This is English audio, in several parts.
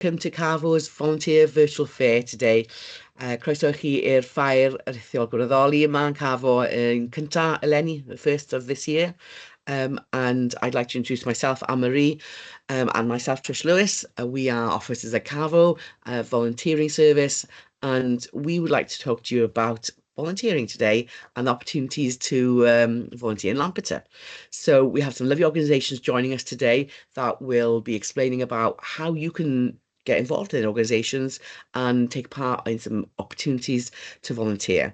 welcome to CAVO's Volunteer Virtual Fair today. Croeso i chi i'r Ffair Rithiol Gwirfoddoli yma yn CAVO yn cynta eleni, the first of this year. And I'd like to introduce myself, Anne-Marie, and myself, Trish Lewis. We are officers at CAVO, a volunteering service, and we would like to talk to you about volunteering today and opportunities to volunteer in Lampeter. So we have some lovely organisations joining us today that will be explaining about how you can get involved in organisations and take part in some opportunities to volunteer.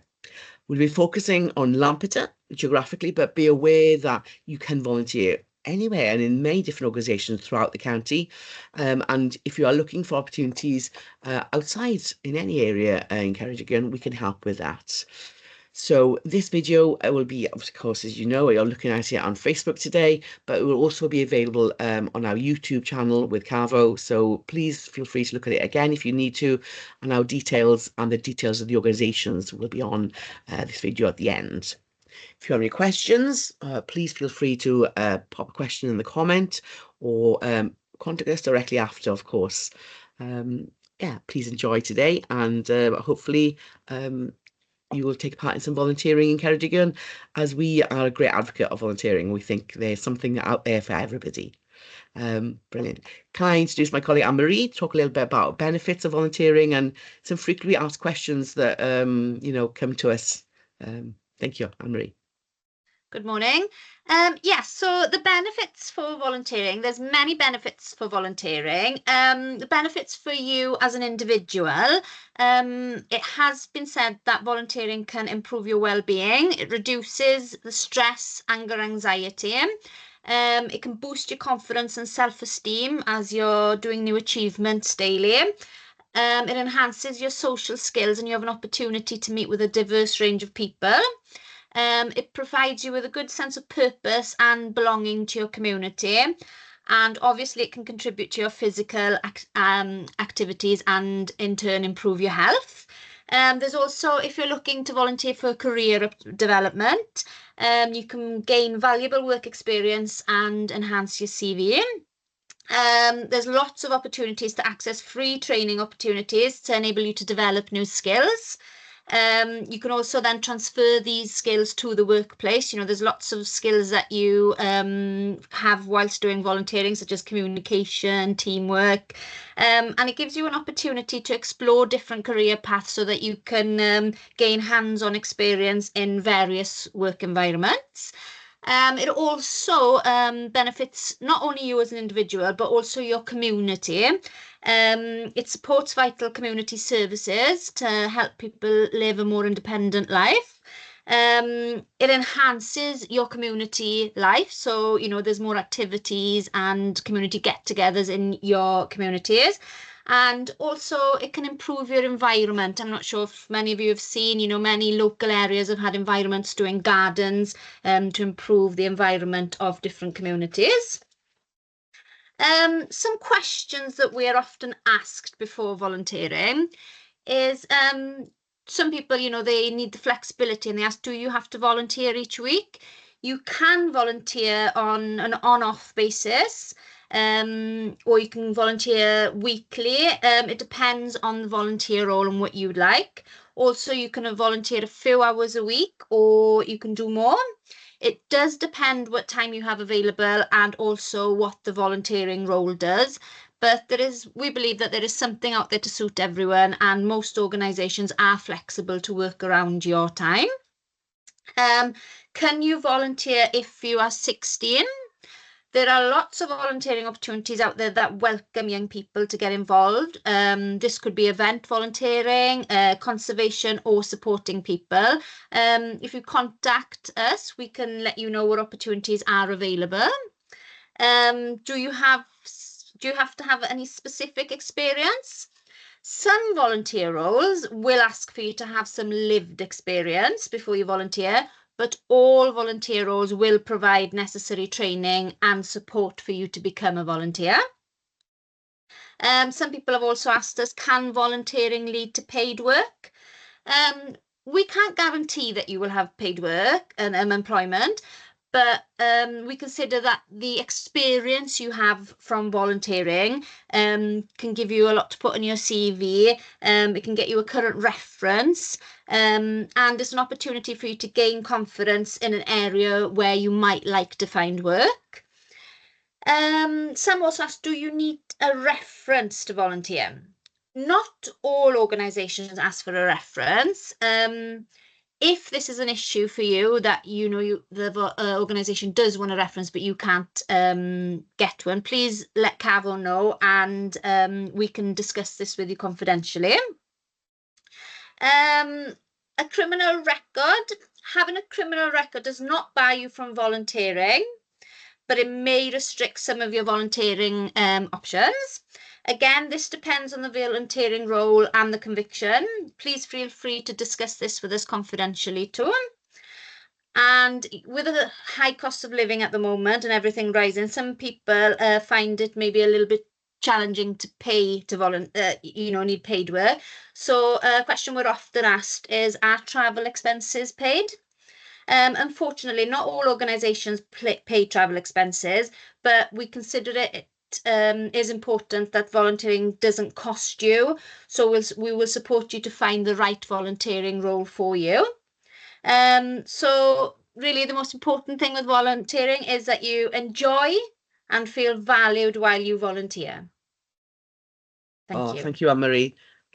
We'll be focusing on Lampeter geographically, but be aware that you can volunteer anywhere and in many different organisations throughout the county. And if you are looking for opportunities outside in any area in Ceredigion, we can help with that. So this video will be, of course, as you know, you're looking at it on Facebook today, but it will also be available on our YouTube channel with CAVO. So please feel free to look at it again if you need to. And our details and the details of the organisations will be on this video at the end. If you have any questions, please feel free to pop a question in the comment or contact us directly after, of course. Yeah, please enjoy today, and hopefully you will take part in some volunteering in Ceredigion, as we are a great advocate of volunteering. We think there's something out there for everybody. Brilliant. Can I introduce my colleague Anne-Marie, talk a little bit about benefits of volunteering and some frequently asked questions that come to us. Thank you, Anne-Marie. Good morning. Yes, so the benefits for volunteering, there's many benefits for volunteering. The benefits for you as an individual, it has been said that volunteering can improve your well-being. It reduces the stress, anger, anxiety. It can boost your confidence and self-esteem as you're doing new achievements daily. It enhances your social skills and you have an opportunity to meet with a diverse range of people. It provides you with a good sense of purpose and belonging to your community, and obviously it can contribute to your physical activities and in turn improve your health. There's also, if you're looking to volunteer for career development, you can gain valuable work experience and enhance your CV. There's lots of opportunities to access free training opportunities to enable you to develop new skills. You can also then transfer these skills to the workplace. There's lots of skills that you have whilst doing volunteering, such as communication, teamwork, and it gives you an opportunity to explore different career paths so that you can gain hands-on experience in various work environments. It also benefits not only you as an individual, but also your community. It supports vital community services to help people live a more independent life. It enhances your community life. So, there's more activities and community get-togethers in your communities. And also it can improve your environment. I'm not sure if many of you have seen, many local areas have had environments doing gardens to improve the environment of different communities. Some questions that we are often asked before volunteering is some people, they need the flexibility and they ask, do you have to volunteer each week? You can volunteer on an on-off basis. Or you can volunteer weekly. It depends on the volunteer role and what you'd like. Also, you can volunteer a few hours a week, or you can do more. It does depend what time you have available and also what the volunteering role does. But we believe that there is something out there to suit everyone, and most organisations are flexible to work around your time. Can you volunteer if you are 16? There are lots of volunteering opportunities out there that welcome young people to get involved. This could be event volunteering, conservation, or supporting people. If you contact us, we can let you know what opportunities are available. Do you have to have any specific experience? Some volunteer roles will ask for you to have some lived experience before you volunteer, but all volunteer roles will provide necessary training and support for you to become a volunteer. Some people have also asked us, can volunteering lead to paid work? We can't guarantee that you will have paid work and employment, but we consider that the experience you have from volunteering can give you a lot to put on your CV. It can get you a current reference, and it's an opportunity for you to gain confidence in an area where you might like to find work. Some also ask, do you need a reference to volunteer? Not all organisations ask for a reference. If this is an issue for you, that the organisation does want a reference but you can't get one, please let CAVO know, and we can discuss this with you confidentially. A criminal record. Having a criminal record does not bar you from volunteering, but it may restrict some of your volunteering options. Again, this depends on the volunteering role and the conviction. Please feel free to discuss this with us confidentially too. And with a high cost of living at the moment and everything rising, some people find it maybe a little bit challenging to pay to volunteer, need paid work. So a question we're often asked is, are travel expenses paid? Unfortunately, not all organisations pay travel expenses, but we consider it is important that volunteering doesn't cost you. So we will support you to find the right volunteering role for you. So really the most important thing with volunteering is that you enjoy and feel valued while you volunteer. Thank you. Thank you, Anne-Marie.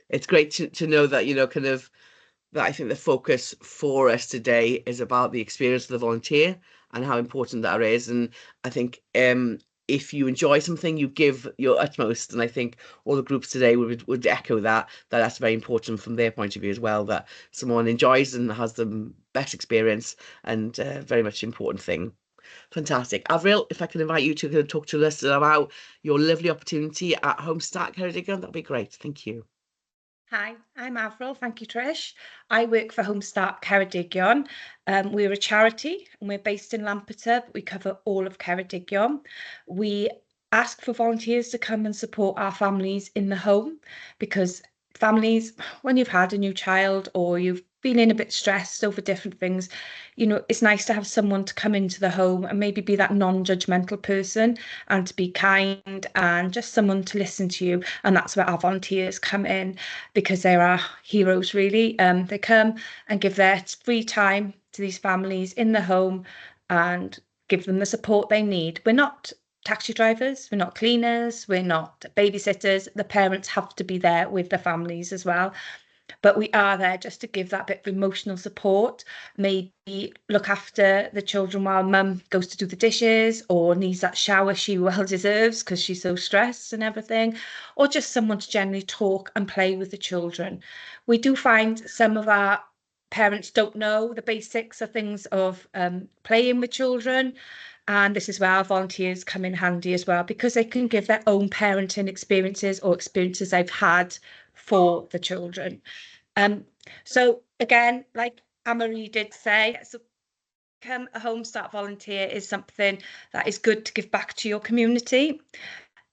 It's great to know that, that I think the focus for us today is about the experience of the volunteer and how important that is. And I think if you enjoy something, you give your utmost. And I think all the groups today would echo that that's very important from their point of view as well, that someone enjoys and has the best experience, and very much important thing. Fantastic. Avril, if I can invite you to talk to us about your lovely opportunity at Homestart Ceredigion, that'd be great. Thank you. Hi, I'm Avril. Thank you, Trish. I work for Homestart Ceredigion. We're a charity and we're based in Lampeter, but we cover all of Ceredigion. We ask for volunteers to come and support our families in the home, because families, when you've had a new child or you've feeling a bit stressed over different things, it's nice to have someone to come into the home and maybe be that non-judgmental person and to be kind and just someone to listen to you. And that's where our volunteers come in, because they're our heroes, really. They come and give their free time to these families in the home and give them the support they need. We're not taxi drivers, we're not cleaners, we're not babysitters. The parents have to be there with the families as well. But we are there just to give that bit of emotional support, maybe look after the children while mum goes to do the dishes or needs that shower she well deserves because she's so stressed and everything, or just someone to generally talk and play with the children. We do find some of our parents don't know the basics of things of playing with children. And this is where our volunteers come in handy as well, because they can give their own parenting experiences or experiences they've had for the children. So again, like Anne-Marie did say, so become a Homestart volunteer is something that is good to give back to your community.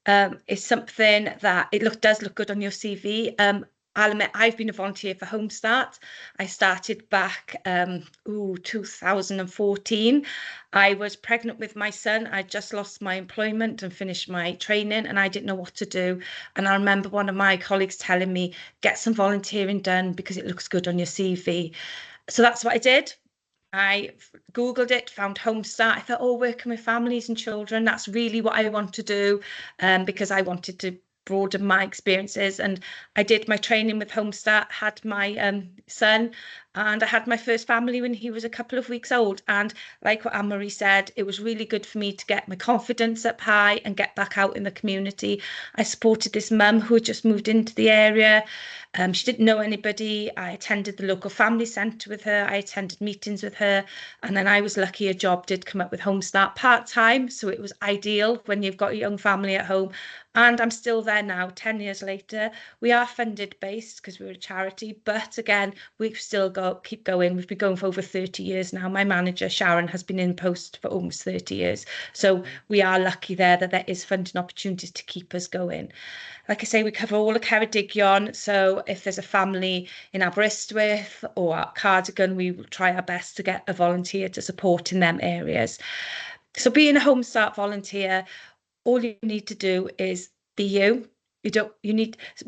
It's something that does look good on your CV. I'll admit, I've been a volunteer for Homestart. I started back 2014. I was pregnant with my son. I just lost my employment and finished my training, and I didn't know what to do. And I remember one of my colleagues telling me, get some volunteering done because it looks good on your CV. So that's what I did. I Googled it, found Homestart. I thought, working with families and children, that's really what I want to do, because I wanted to broaden my experiences. And I did my training with Homestart, had my son, and I had my first family when he was a couple of weeks old. And like what Anne-Marie said, it was really good for me to get my confidence up high and get back out in the community. I supported this mum who had just moved into the area. She didn't know anybody. I attended the local family centre with her. I attended meetings with her. And then I was lucky a job did come up with Homestart part-time. So it was ideal when you've got a young family at home. And I'm still there now, 10 years later. We are funded based because we're a charity, but again, we've still got keep going. We've been going for over 30 years now. My manager, Sharon, has been in post for almost 30 years. So we are lucky there that there is funding opportunities to keep us going. Like I say, we cover all of Ceredigion. So if there's a family in Aberystwyth or Cardigan, we will try our best to get a volunteer to support in them areas. So being a Home Start volunteer, all you need to do is be you. We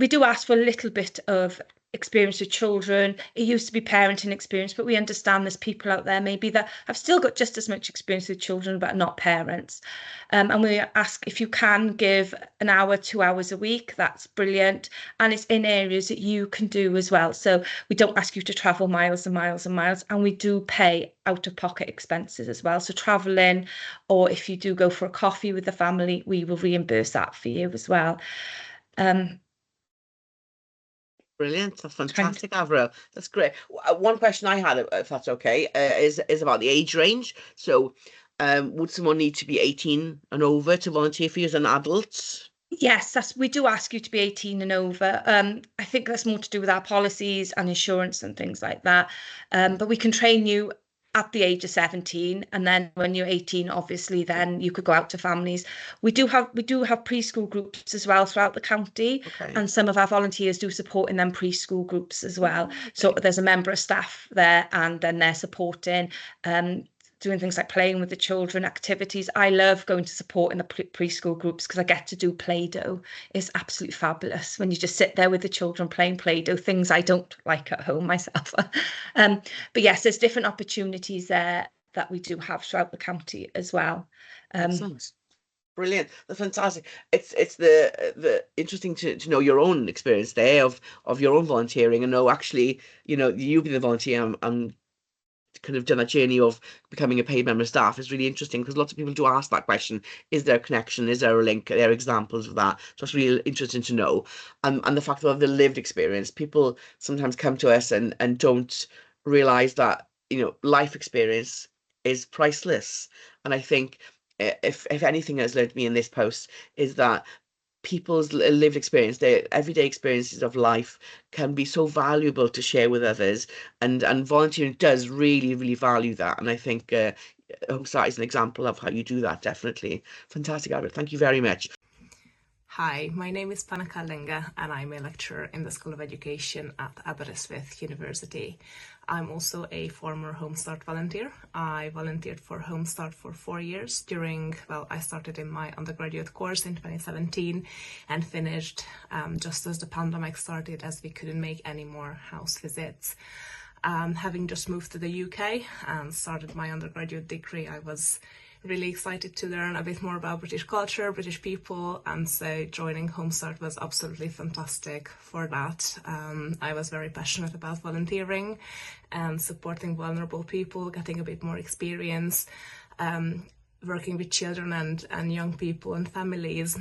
do ask for a little bit of experience with children. It used to be parenting experience, but we understand there's people out there maybe that have still got just as much experience with children, but not parents. And we ask if you can give an hour, 2 hours a week, that's brilliant. And it's in areas that you can do as well. So we don't ask you to travel miles and miles and miles, and we do pay out-of-pocket expenses as well. So traveling, or if you do go for a coffee with the family, we will reimburse that for you as well. Brilliant. That's fantastic, Avril. That's great. One question I had, if that's okay, is about the age range. So would someone need to be 18 and over to volunteer for you as an adult? Yes, we do ask you to be 18 and over. I think that's more to do with our policies and insurance and things like that. But we can train you at the age of 17, and then when you're 18, obviously, then you could go out to families. We do have preschool groups as well throughout the county, and some of our volunteers do support in them preschool groups as well. So there's a member of staff there, and then they're supporting, doing things like playing with the children, activities. I love going to support in the preschool groups because I get to do Play-Doh. It's absolutely fabulous when you just sit there with the children playing Play-Doh, things I don't like at home myself. But yes, there's different opportunities there that we do have throughout the county as well. Excellent. Brilliant. That's fantastic. It's the interesting to know your own experience there of your own volunteering, and know actually, you being the volunteer and kind of done that journey of becoming a paid member of staff is really interesting, because lots of people do ask that question: is there a connection, is there a link? There are examples of that, so it's really interesting to know. And the fact of the lived experience, people sometimes come to us and don't realize that life experience is priceless. And I think if anything has learned me in this post is that people's lived experience, their everyday experiences of life, can be so valuable to share with others, and volunteering does really, really value that. And I think Home Start is an example of how you do that. Definitely fantastic, Albert. Thank you very much. Hi, my name is Panaka Lenga, and I'm a lecturer in the School of Education at Aberystwyth University. I'm also a former Home Start volunteer. I volunteered for Home Start for 4 years I started in my undergraduate course in 2017 and finished just as the pandemic started, as we couldn't make any more house visits. Having just moved to the UK and started my undergraduate degree, I was really excited to learn a bit more about British culture, British people, and so joining Home Start was absolutely fantastic for that. I was very passionate about volunteering and supporting vulnerable people, getting a bit more experience, working with children and young people and families,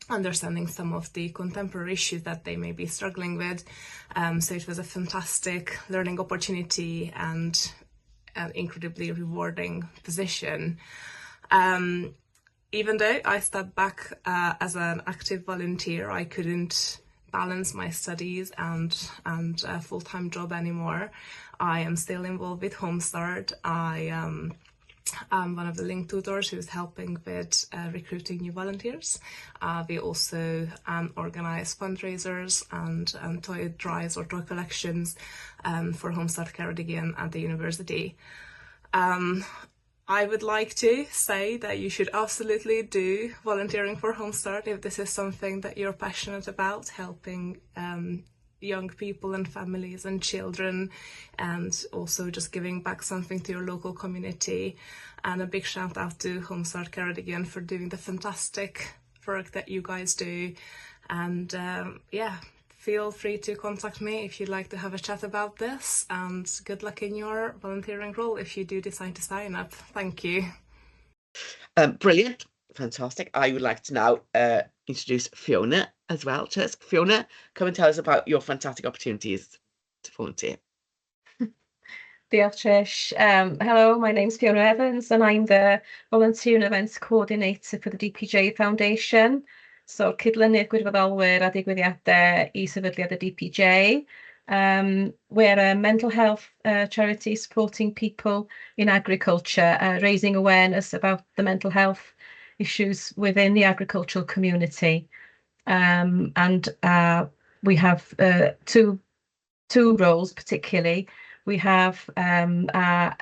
understanding some of the contemporary issues that they may be struggling with. So it was a fantastic learning opportunity and an incredibly rewarding position. Even though I stepped back as an active volunteer, I couldn't balance my studies and a full-time job anymore. I am still involved with Home Start. I am one of the link tutors who's helping with recruiting new volunteers. We also organize fundraisers and toy drives or toy collections for Home Start Ceredigion at the university. I would like to say that you should absolutely do volunteering for Home Start if this is something that you're passionate about, helping young people and families and children, and also just giving back something to your local community. And a big shout out to Home Start Ceredigion for doing the fantastic work that you guys do. And feel free to contact me if you'd like to have a chat about this, and good luck in your volunteering role if you do decide to sign up. Thank you. Brilliant. Fantastic. I would like to now introduce Fiona as well to us. Fiona, come and tell us about your fantastic opportunities to volunteer. Diolch, Trish. Hello, my name's Fiona Evans, and I'm the Volunteer and Events Coordinator for the DPJ Foundation. So, cydlynu'r gwirfoddolwyr a digwyddiadau i sefydliad y DPJ. We're a mental health charity supporting people in agriculture, raising awareness about the mental health issues within the agricultural community. And we have two roles particularly. We have our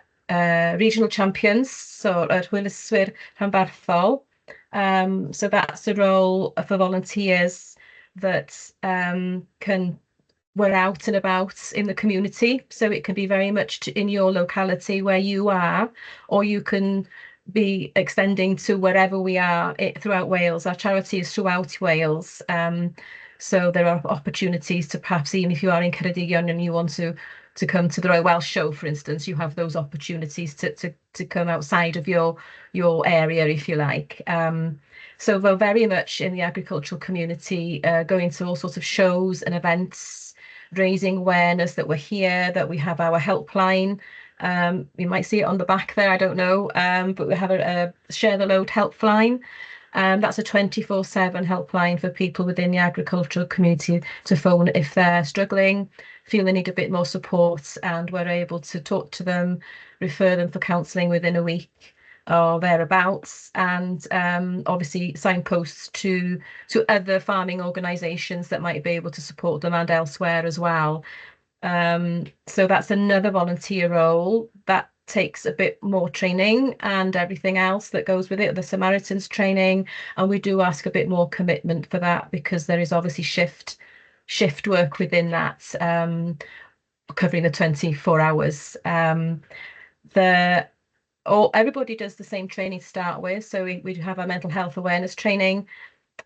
regional champions, so at Hwyluswyr Rhanbarthol. So that's a role for volunteers that we're out and about in the community. So it can be very much in your locality where you are, or you can be extending to wherever we are throughout Wales. Our charity is throughout Wales. So there are opportunities to perhaps, even if you are in Ceredigion and you want to come to the Royal Welsh Show, for instance, you have those opportunities to come outside of your area, if you like. So we're very much in the agricultural community, going to all sorts of shows and events, raising awareness that we're here, that we have our helpline. You might see it on the back there, I don't know, but we have a Share the Load helpline. That's a 24/7 helpline for people within the agricultural community to phone if they're struggling, feel they need a bit more support, and we're able to talk to them, refer them for counselling within a week or thereabouts, and obviously signposts to other farming organisations that might be able to support them and elsewhere as well. So that's another volunteer role that takes a bit more training and everything else that goes with it, the Samaritans training, and we do ask a bit more commitment for that because there is obviously shift work within that, covering the 24 hours. Everybody does the same training to start with, so we have a mental health awareness training,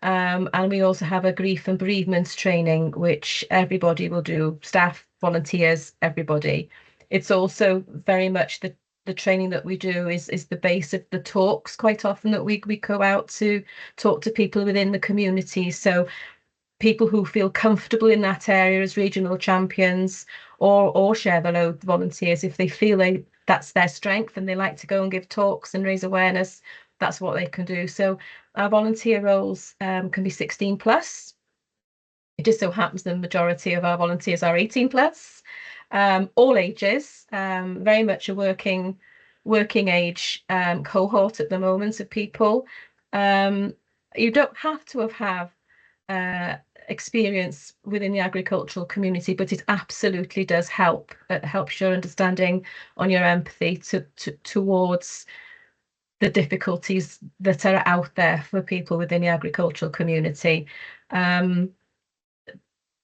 and we also have a grief and bereavement training, which everybody will do, staff, volunteers, everybody. It's also very much the training that we do is the base of the talks quite often that we go out to talk to people within the community. So people who feel comfortable in that area as regional champions or Share the Load volunteers, if they feel that's their strength and they like to go and give talks and raise awareness, that's what they can do. So our volunteer roles can be 16 plus. It just so happens the majority of our volunteers are 18 plus, all ages, very much a working age cohort at the moment of people. You don't have to have experience within the agricultural community, but it absolutely does help. It helps your understanding on your empathy towards the difficulties that are out there for people within the agricultural community.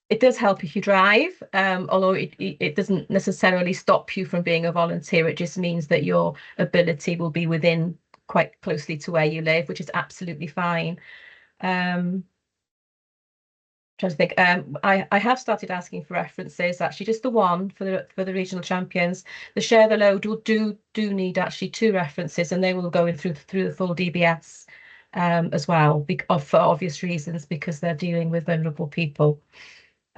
It does help if you drive, although it doesn't necessarily stop you from being a volunteer. It just means that your ability will be within quite closely to where you live, which is absolutely fine. Trying to think, I have started asking for references, actually just the one for the regional champions. The Share the Load will do need actually 2 references, and they will go in through the full DBS as well, for obvious reasons, because they're dealing with vulnerable people.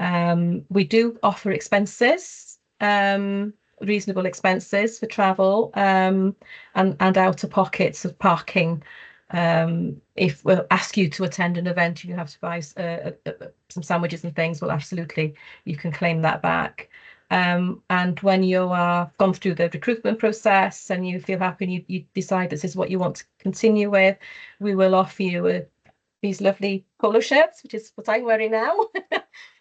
We do offer expenses, reasonable expenses for travel, and out of pockets of parking. If we'll ask you to attend an event, you have to buy some sandwiches and things, well, absolutely, you can claim that back. And when you are gone through the recruitment process and you feel happy and you decide this is what you want to continue with, we will offer you these lovely polo shirts, which is what I'm wearing now.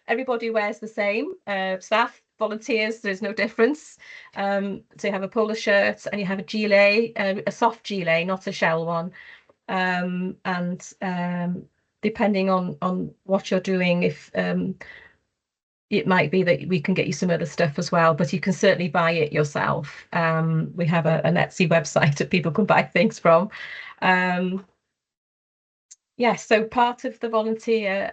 Everybody wears the same, staff, volunteers, there's no difference. So you have a polo shirt and you have a gilet, a soft gilet, not a shell one. And depending on what you're doing, if it might be that we can get you some other stuff as well, but you can certainly buy it yourself. We have an Etsy website that people can buy things from. Yes, so part of the volunteer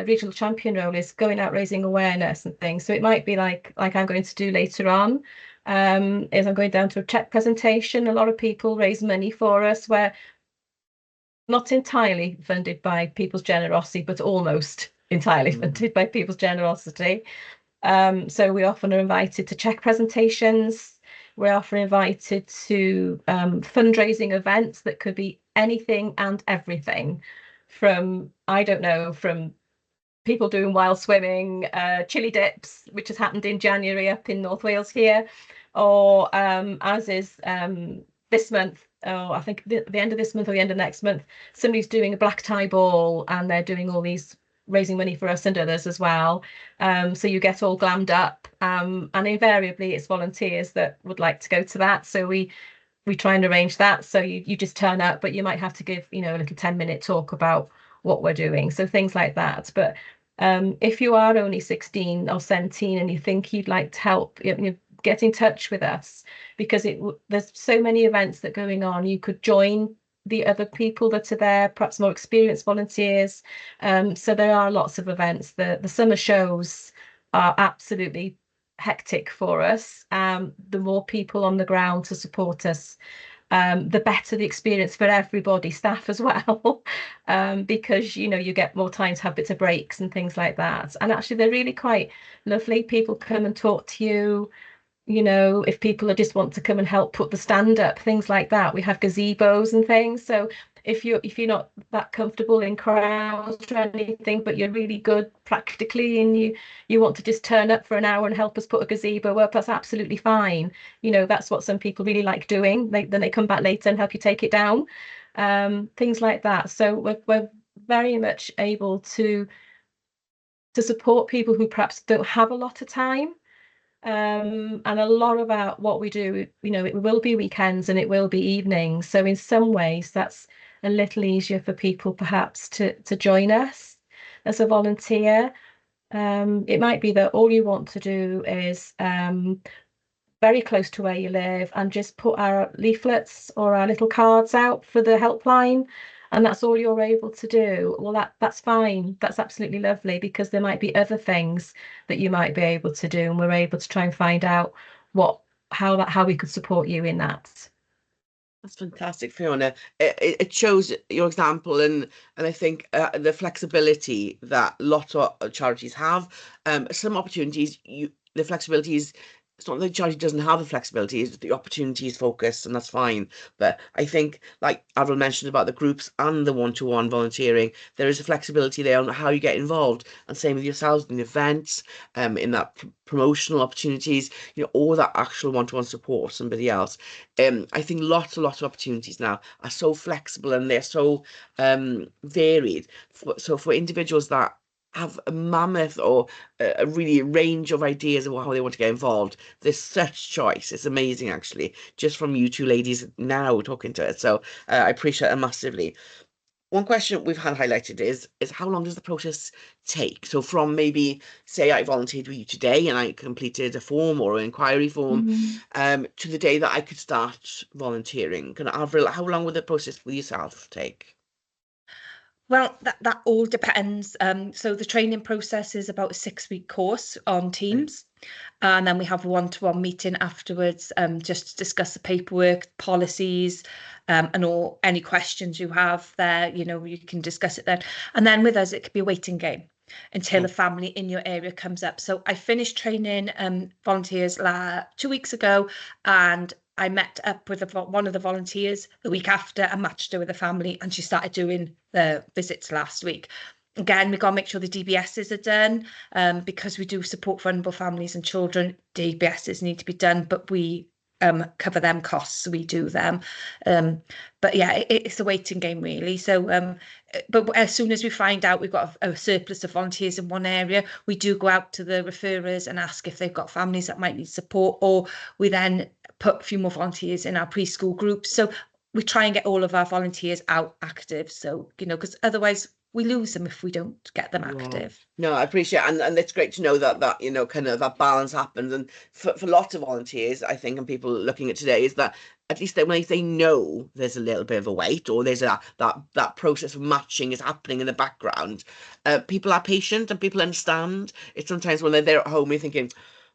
regional champion role is going out raising awareness and things. So it might be like I'm going to do later on, is I'm going down to a check presentation. A lot of people raise money for us, where not entirely funded by people's generosity, but almost entirely funded by people's generosity. So we often are invited to check presentations. We're often invited to fundraising events that could be anything and everything, from, I don't know, from people doing wild swimming, chili dips, which has happened in January up in North Wales here, or as is this month, or I think the end of this month or the end of next month, somebody's doing a black tie ball, and they're doing all these raising money for us and others as well. So you get all glammed up, and invariably it's volunteers that would like to go to that. So we try and arrange that. So you just turn up, but you might have to give, a little 10-minute talk about what we're doing. So things like that. But if you are only 16 or 17 and you think you'd like to help, get in touch with us, because there's so many events that are going on. You could join the other people that are there, perhaps more experienced volunteers. So there are lots of events. The summer shows are absolutely hectic for us. The more people on the ground to support us, the better the experience for everybody, staff as well, because you get more time to have bits of breaks and things like that. And actually they're really quite lovely. People come and talk to you. If people just want to come and help put the stand up, things like that. We have gazebos and things. So if you're not that comfortable in crowds or anything, but you're really good practically, and you want to just turn up for an hour and help us put a gazebo up, that's absolutely fine. That's what some people really like doing. Then they come back later and help you take it down, things like that. So we're very much able to support people who perhaps don't have a lot of time. And a lot of what we do, it will be weekends and it will be evenings. So in some ways, that's a little easier for people perhaps to join us as a volunteer. It might be that all you want to do is very close to where you live and just put our leaflets or our little cards out for the helpline, and that's all you're able to do. Well, that's fine. That's absolutely lovely, because there might be other things that you might be able to do, and we're able to try and find out how we could support you in that. That's fantastic, Fiona. It shows your example, and I think the flexibility that a lot of charities have. Some opportunities, the flexibility is. It's not that the charity doesn't have the flexibility, it's the opportunity is focused, and that's fine. But I think, like Avril mentioned about the groups and the one-to-one volunteering, there is a flexibility there on how you get involved. And same with yourselves in events, in that promotional opportunities, all that actual one-to-one support, somebody else. I think lots of opportunities now are so flexible, and they're so varied. So for individuals that have a mammoth or a really range of ideas of how they want to get involved, there's such choice. It's amazing, actually, just from you two ladies now talking to us. So I appreciate it massively. One question we've had highlighted is how long does the process take? So from maybe, say I volunteered with you today and I completed a form or an inquiry form, to the day that I could start volunteering. Avril, how long would the process with yourself take? Well, that all depends. So the training process is about a 6-week course on Teams. And then we have a one-to-one meeting afterwards, just to discuss the paperwork, policies, and any questions you have there. You can discuss it then. And then with us, it could be a waiting game until a family in your area comes up. So I finished training volunteers 2 weeks ago, and I met up with one of the volunteers the week after and matched her with a family, and she started doing the visits last week. Again, we've got to make sure the DBSs are done, because we do support vulnerable families and children. DBSs need to be done, but we cover them costs, so we do them. But yeah, it's a waiting game, really. So, but as soon as we find out we've got a surplus of volunteers in one area, we do go out to the referrers and ask if they've got families that might need support, or we then put a few more volunteers in our preschool groups. So we try and get all of our volunteers out active. So, because otherwise we lose them if we don't get them active. No, I appreciate it. And it's great to know that kind of that balance happens. And for lots of volunteers, I think, and people looking at today, is that at least when they know there's a little bit of a wait, or there's that process of matching is happening in the background, people are patient and people understand. It's sometimes when they're there at home, you're thinking,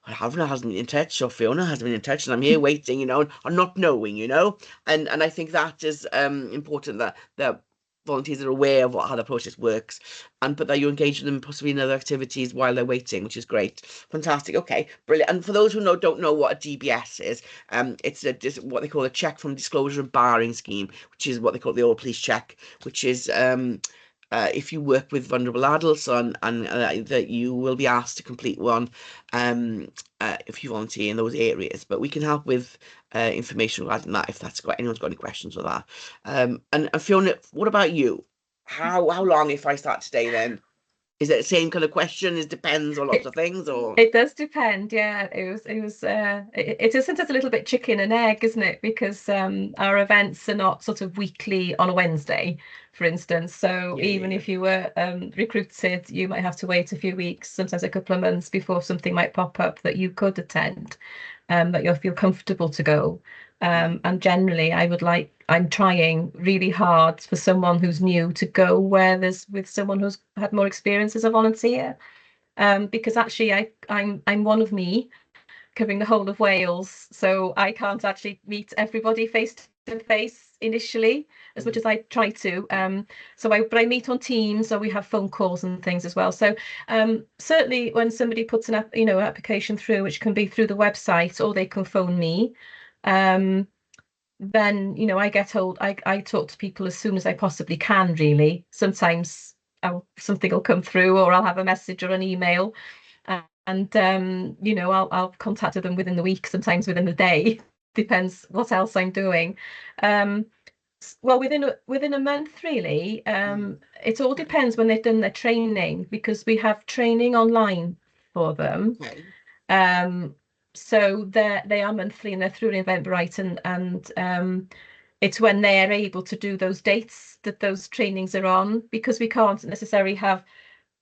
Avril hasn't been in touch, or Fiona hasn't been in touch, and I'm here waiting, or not knowing, and I think that is important, that volunteers are aware of how the process works, but that you engage them possibly in other activities while they're waiting, which is great. Fantastic. Okay, brilliant. And for those who don't know what a DBS is, it's what they call a check from disclosure and barring scheme, which is what they call the old police check, which is if you work with vulnerable adults and that you will be asked to complete one if you volunteer in those areas. But we can help with information regarding that if anyone's got any questions with that. And Fiona, what about you? How long if I start today then? Is it the same kind of question? It depends on lots of things, or It does depend, yeah. It is sometimes a little bit chicken and egg, isn't it? Because our events are not sort of weekly on a Wednesday, for instance. So even if you were recruited, you might have to wait a few weeks, sometimes a couple of months before something might pop up that you could attend, that you'll feel comfortable to go. And generally, I'm trying really hard for someone who's new to go where there's with someone who's had more experience as a volunteer. Because actually I'm one of me covering the whole of Wales, so I can't actually meet everybody face to face initially as much as I try to. But I meet on Teams, so we have phone calls and things as well. So certainly when somebody puts an application through, which can be through the website or they can phone me, then I get told I talk to people as soon as I possibly can, really. Sometimes something will come through, or I'll have a message or an email, and I'll contact them within the week, sometimes within the day, depends what else I'm doing. Well, within a month, really. It all depends when they've done their training, because we have training online for them. okay. So they are monthly and they're through an Eventbrite, and it's when they're able to do those dates that those trainings are on, because we can't necessarily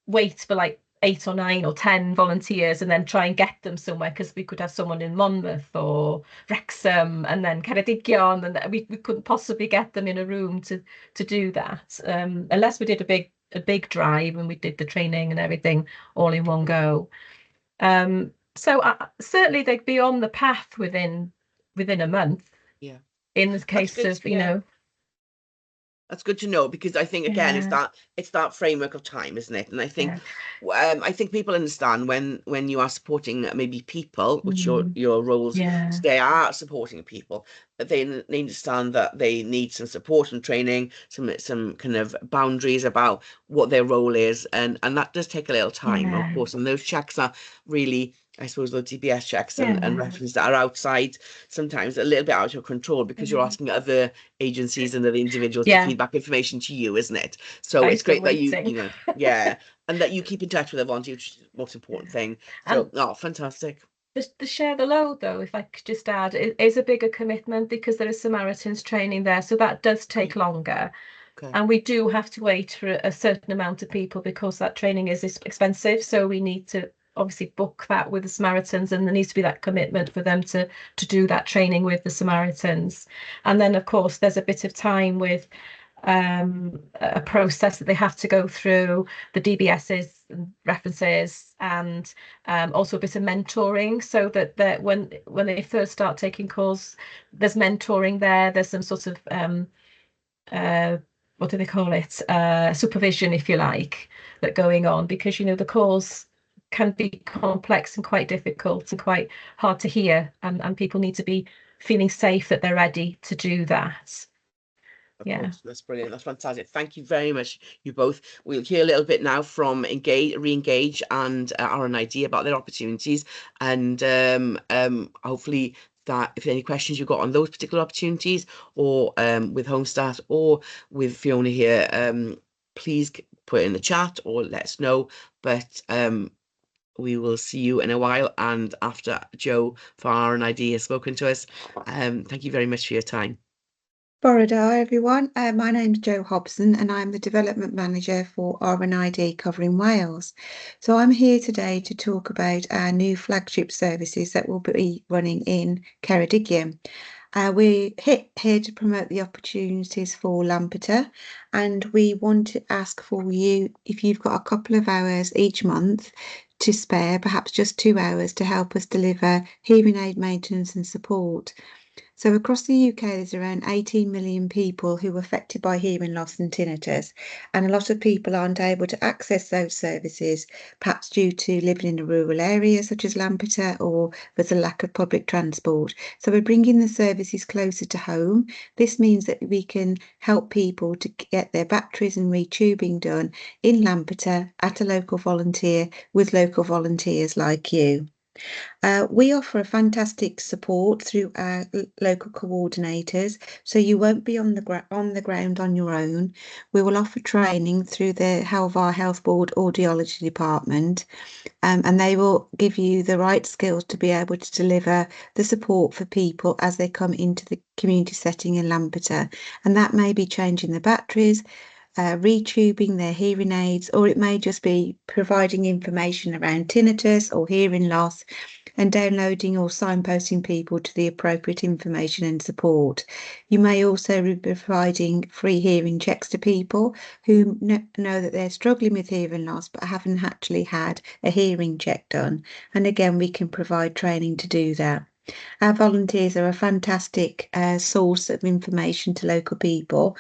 wait for like 8 or 9 or 10 volunteers and then try and get them somewhere, because we could have someone in Monmouth or Wrexham and then Ceredigion, and we couldn't possibly get them in a room to do that, unless we did a big drive and we did the training and everything all in one go. So certainly they'd be on the path within a month. Yeah. In the case good, of, That's good to know, because I think again it's that framework of time, isn't it? And I think I think people understand when you are supporting maybe people, which your roles they are supporting people, but they understand that they need some support and training, some kind of boundaries about what their role is, and that does take a little time, of course. And those checks are really, I suppose, the DBS checks and references that are outside, sometimes a little bit out of your control, because you're asking other agencies and other individuals to feed back information to you, isn't it? So it's great that you and that you keep in touch with the volunteer, which is the most important thing. So, fantastic. The share the load, though, if I could just add, it is a bigger commitment, because there is Samaritans training there, so that does take longer. Okay. And we do have to wait for a certain amount of people, because that training is expensive, so we need to obviously book that with the Samaritans, and there needs to be that commitment for them to do that training with the Samaritans. And then, of course, there's a bit of time with a process that they have to go through, the DBSs, references, and also a bit of mentoring, so that when they first start taking calls, there's mentoring there. There's some sort of what do they call it? Supervision, if you like, that going on, because the calls can be complex and quite difficult and quite hard to hear, and people need to be feeling safe that they're ready to do that. Of course, that's brilliant. That's fantastic. Thank you very much, you both. We'll hear a little bit now from Re-engage and RNID about their opportunities, and hopefully that if any questions you've got on those particular opportunities, or with Homestart or with Fiona here, please put it in the chat or let us know. But we will see you in a while, and after Joe for RNID has spoken to us. Thank you very much for your time. Bore da, everyone. My name's Jo Hobson, and I'm the Development Manager for RNID covering Wales. So I'm here today to talk about our new flagship services that will be running in Ceredigion. We're here to promote the opportunities for Lampeter, and we want to ask for you, if you've got a couple of hours each month to spare, perhaps just 2 hours, to help us deliver hearing aid maintenance and support. So across the UK, there's around 18 million people who are affected by hearing loss and tinnitus, and a lot of people aren't able to access those services, perhaps due to living in a rural area such as Lampeter, or there's a lack of public transport. So we're bringing the services closer to home. This means that we can help people to get their batteries and retubing done in Lampeter at a local volunteer with local volunteers like you. We offer a fantastic support through our local coordinators, so you won't be on the ground on your own. We will offer training through the Ffair Health Board Audiology Department, and they will give you the right skills to be able to deliver the support for people as they come into the community setting in Lampeter. And that may be changing the batteries, retubing their hearing aids, or it may just be providing information around tinnitus or hearing loss and downloading or signposting people to the appropriate information and support. You may also be providing free hearing checks to people who know that they're struggling with hearing loss but haven't actually had a hearing check done. And again, we can provide training to do that. Our volunteers are a fantastic source of information to local people,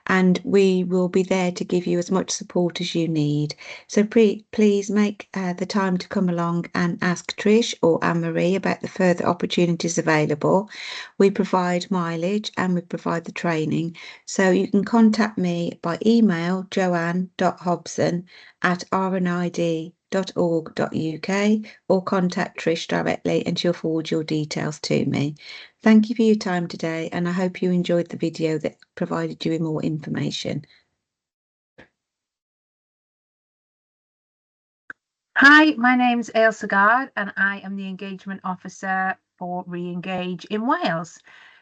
and we will be there to give you as much support as you need. So please make the time to come along and ask Trish or Anne-Marie about the further opportunities available. We provide mileage and we provide the training. So you can contact me by email, joanne.hobson@rnid.org.uk, or contact Trish directly and she'll forward your details to me. Thank you for your time today, and I hope you enjoyed the video that provided you with more information. Hi, my name's Ailsa Gard and I am the Engagement Officer for Re-Engage in Wales.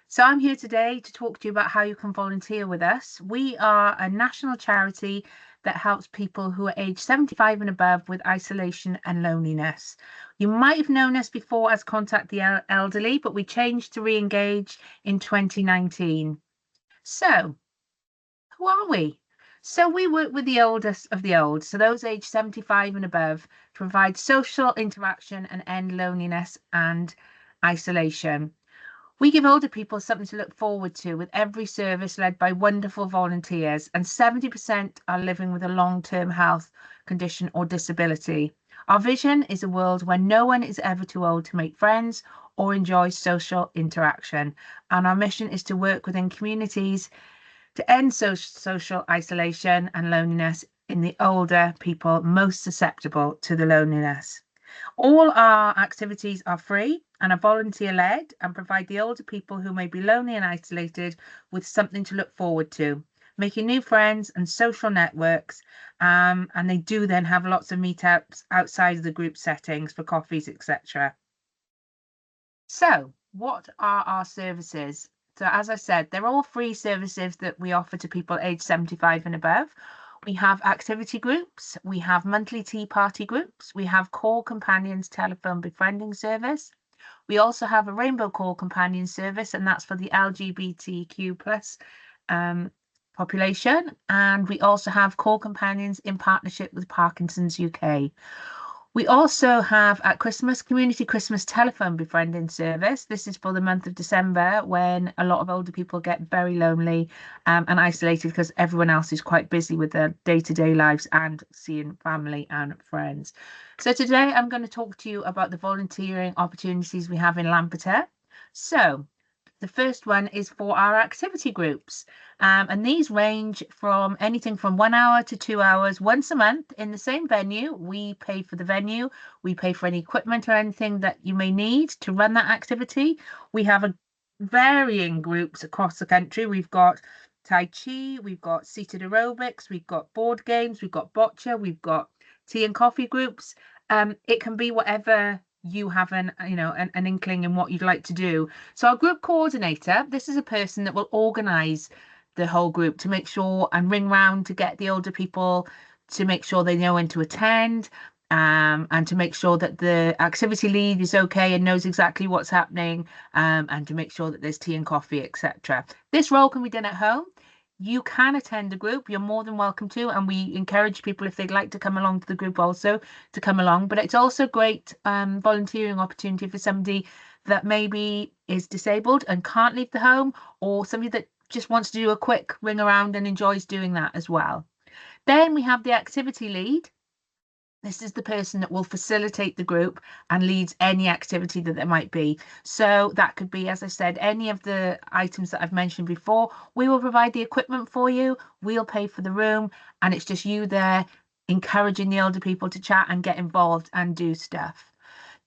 So I'm here today to talk to you about how you can volunteer with us. We are a national charity that helps people who are aged 75 and above with isolation and loneliness. You might have known us before as Contact the Elderly, but we changed to Re-Engage in 2019. So, who are we? So we work with the oldest of the old, so those aged 75 and above, to provide social interaction and end loneliness and isolation. We give older people something to look forward to with every service led by wonderful volunteers, and 70% are living with a long-term health condition or disability. Our vision is a world where no one is ever too old to make friends or enjoy social interaction. And our mission is to work within communities to end social isolation and loneliness in the older people most susceptible to the loneliness. All our activities are free and are volunteer-led and provide the older people who may be lonely and isolated with something to look forward to, making new friends and social networks, and they do then have lots of meetups outside of the group settings for coffees, etc. So, what are our services? So, as I said, they're all free services that we offer to people aged 75 and above. We have activity groups, we have monthly tea party groups, we have Call Companions telephone befriending service. We also have a Rainbow Call Companion service, and that's for the LGBTQ plus population. And we also have Call Companions in partnership with Parkinson's UK. We also have at Christmas, Community Christmas telephone befriending service. This is for the month of December, when a lot of older people get very lonely and isolated because everyone else is quite busy with their day-to-day lives and seeing family and friends. So today I'm going to talk to you about the volunteering opportunities we have in Lampeter. So the first one is for our activity groups, and these range from anything from 1 hour to 2 hours once a month in the same venue. We pay for the venue, we pay for any equipment or anything that you may need to run that activity. We have varying groups across the country. We've got Tai Chi, we've got seated aerobics, we've got board games, we've got bocce, we've got tea and coffee groups. It can be whatever you have an inkling in what you'd like to do. So our group coordinator, this is a person that will organize the whole group to make sure and ring round to get the older people to make sure they know when to attend, and to make sure that the activity lead is okay and knows exactly what's happening, and to make sure that there's tea and coffee, etc. This role can be done at home. you can attend a group. You're more than welcome to, and we encourage people, if they'd like to come along to the group, also to come along. But it's also a great volunteering opportunity for somebody that maybe is disabled and can't leave the home, or somebody that just wants to do a quick ring around and enjoys doing that as well. Then we have the activity lead. This is the person that will facilitate the group and leads any activity that there might be. So that could be, as I said, any of the items that I've mentioned before. We will provide the equipment for you. We'll pay for the room, and it's just you there encouraging the older people to chat and get involved and do stuff.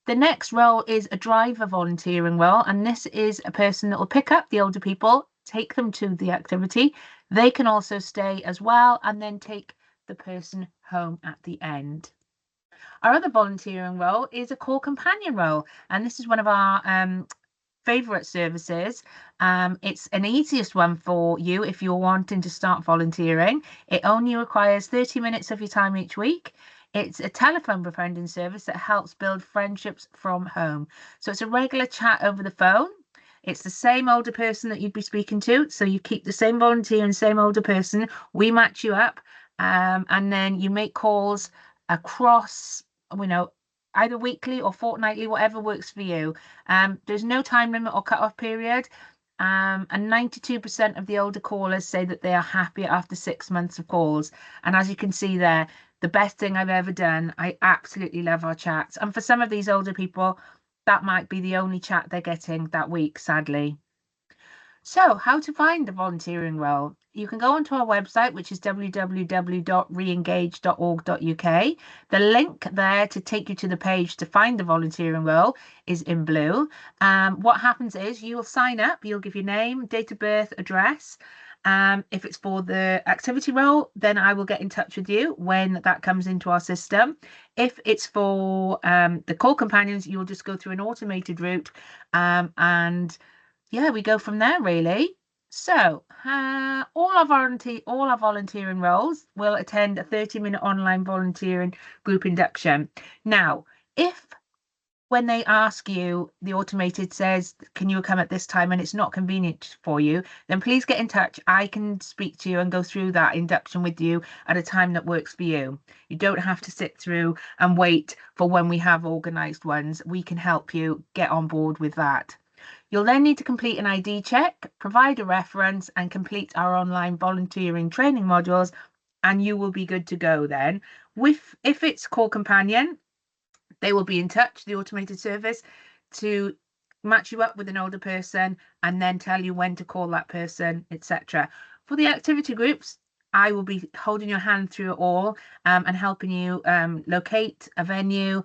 The next role is a driver volunteering role, and this is a person that will pick up the older people, take them to the activity. They can also stay as well, and then take the person home at the end. Our other volunteering role is a call companion role, and this is one of our favourite services. It's an easiest one for you if you're wanting to start volunteering. It only requires 30 minutes of your time each week. It's a telephone befriending service that helps build friendships from home. So it's a regular chat over the phone. It's the same older person that you'd be speaking to. So you keep the same volunteer and same older person. We match you up, and then you make calls across, either weekly or fortnightly, whatever works for you. There's no time limit or cut-off period. And 92% of the older callers say that they are happy after 6 months of calls. And as you can see there, the best thing I've ever done. I absolutely love our chats. And for some of these older people, that might be the only chat they're getting that week, sadly. So how to find a volunteering role? You can go onto our website, which is www.reengage.org.uk. The link there to take you to the page to find the volunteering role is in blue. What happens is you'll sign up, you'll give your name, date of birth, address. If it's for the activity role, then I will get in touch with you when that comes into our system. If it's for the call companions, you'll just go through an automated route, and yeah, we go from there, really. So all our volunteering roles will attend a 30-minute online volunteering group induction. Now, if when they ask you, the automated says, can you come at this time, and it's not convenient for you, then please get in touch. I can speak to you and go through that induction with you at a time that works for you. You don't have to sit through and wait for when we have organised ones. We can help you get on board with that. You'll then need to complete an ID check, provide a reference, and complete our online volunteering training modules, and you will be good to go then. If it's Call Companion, they will be in touch, the automated service, to match you up with an older person and then tell you when to call that person, etc. For the activity groups, I will be holding your hand through it all, and helping you locate a venue,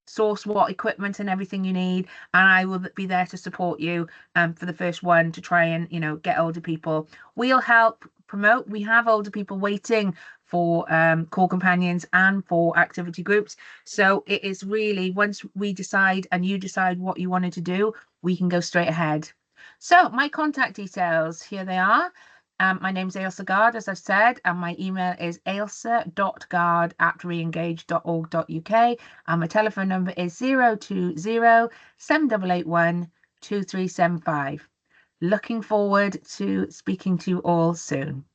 source what equipment and everything you need, and I will be there to support you for the first one, to try and get older people. We'll help promote. We have older people waiting for call companions and for activity groups, so it is really, once we decide and you decide what you wanted to do, we can go straight ahead. So my contact details, here they are. My name's Ailsa Gard, as I've said, and my email is ailsa.gard@reengage.org.uk, and my telephone number is 020 7881 2375. Looking forward to speaking to you all soon.